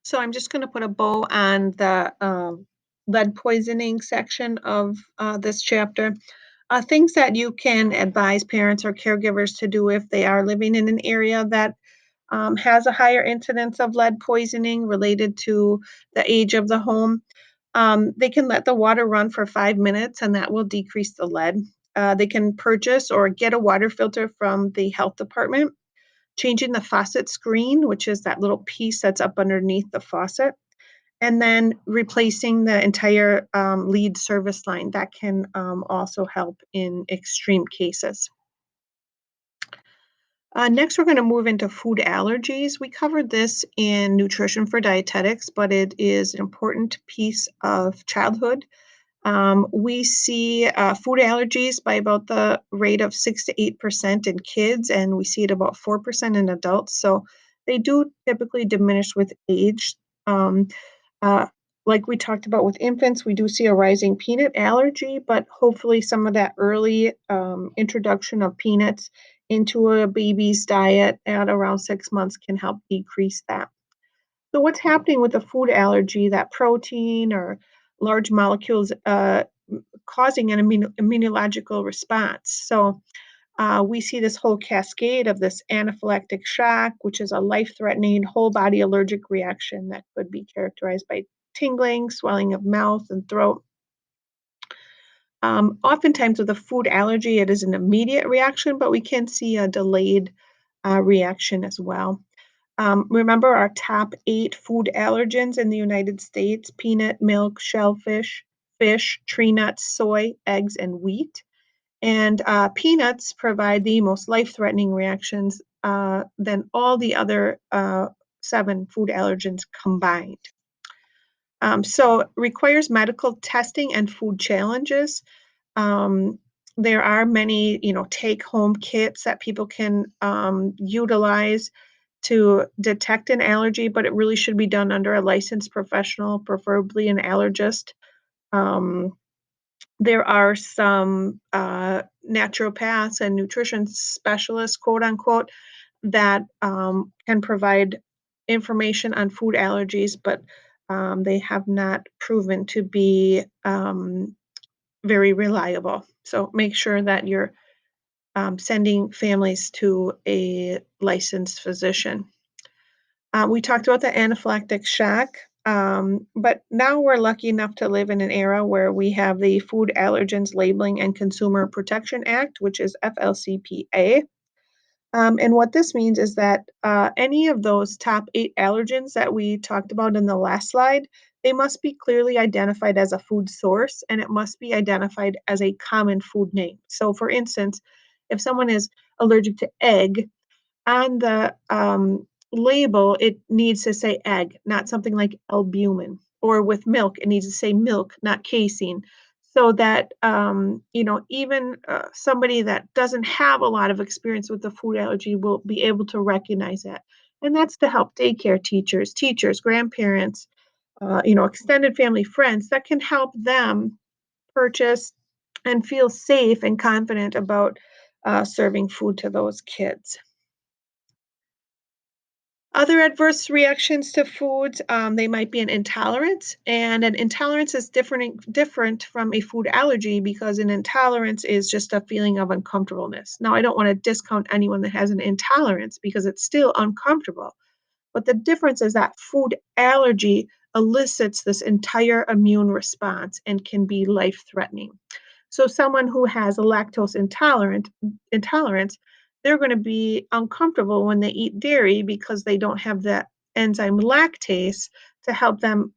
So I'm just going to put a bow on the lead poisoning section of this chapter. Things that you can advise parents or caregivers to do if they are living in an area that has a higher incidence of lead poisoning related to the age of the home. They can let the water run for 5 minutes and that will decrease the lead. They can purchase or get a water filter from the health department, changing the faucet screen, which is that little piece that's up underneath the faucet, and then replacing the entire lead service line. That can also help in extreme cases. Next, we're going to move into food allergies. We covered this in Nutrition for Dietetics, but it is an important piece of childhood. We see food allergies by about the rate of 6 to 8% in kids, and we see it about 4% in adults. So they do typically diminish with age. Um, uh, like we talked about with infants, we do see a rising peanut allergy, but hopefully some of that early introduction of peanuts into a baby's diet at around 6 months can help decrease that. So what's happening with a food allergy, that protein or large molecules causing an immunological response? So we see this whole cascade of this anaphylactic shock, which is a life-threatening whole body allergic reaction that could be characterized by tingling, swelling of mouth and throat. Oftentimes with a food allergy, it is an immediate reaction, but we can see a delayed reaction as well. Remember our top 8 food allergens in the United States: peanut, milk, shellfish, fish, tree nuts, soy, eggs, and wheat. And peanuts provide the most life-threatening reactions than all the other 7 food allergens combined. So requires medical testing and food challenges. Um, there are many, take-home kits that people can utilize to detect an allergy, but it really should be done under a licensed professional, preferably an allergist. Um, there are some naturopaths and nutrition specialists, quote unquote, that can provide information on food allergies, but they have not proven to be very reliable. So make sure that you're sending families to a licensed physician. We talked about the anaphylactic shock, but now we're lucky enough to live in an era where we have the Food Allergens Labeling and Consumer Protection Act, which is FLCPA. And what this means is that any of those top 8 allergens that we talked about in the last slide, they must be clearly identified as a food source, and it must be identified as a common food name. So for instance, if someone is allergic to egg, on the label, it needs to say egg, not something like albumin. Or with milk, it needs to say milk, not casein. So that, even somebody that doesn't have a lot of experience with the food allergy will be able to recognize that. And that's to help daycare teachers, grandparents, extended family friends. That can help them purchase and feel safe and confident about serving food to those kids. Other adverse reactions to foods, they might be an intolerance, and an intolerance is different from a food allergy because an intolerance is just a feeling of uncomfortableness. Now, I don't want to discount anyone that has an intolerance because it's still uncomfortable, but the difference is that food allergy elicits this entire immune response and can be life-threatening. So someone who has a lactose intolerance, they're going to be uncomfortable when they eat dairy because they don't have that enzyme lactase to help them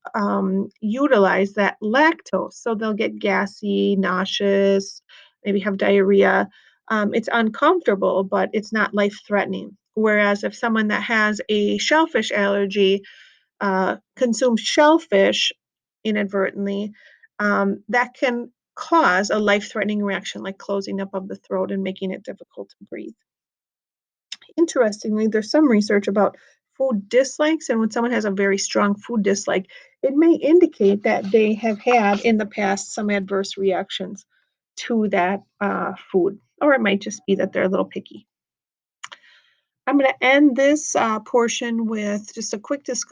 utilize that lactose. So they'll get gassy, nauseous, maybe have diarrhea. It's uncomfortable, but it's not life-threatening. Whereas if someone that has a shellfish allergy consumes shellfish inadvertently, that can cause a life-threatening reaction like closing up of the throat and making it difficult to breathe. Interestingly, there's some research about food dislikes, and when someone has a very strong food dislike, it may indicate that they have had in the past some adverse reactions to that food, or it might just be that they're a little picky. I'm going to end this portion with just a quick discussion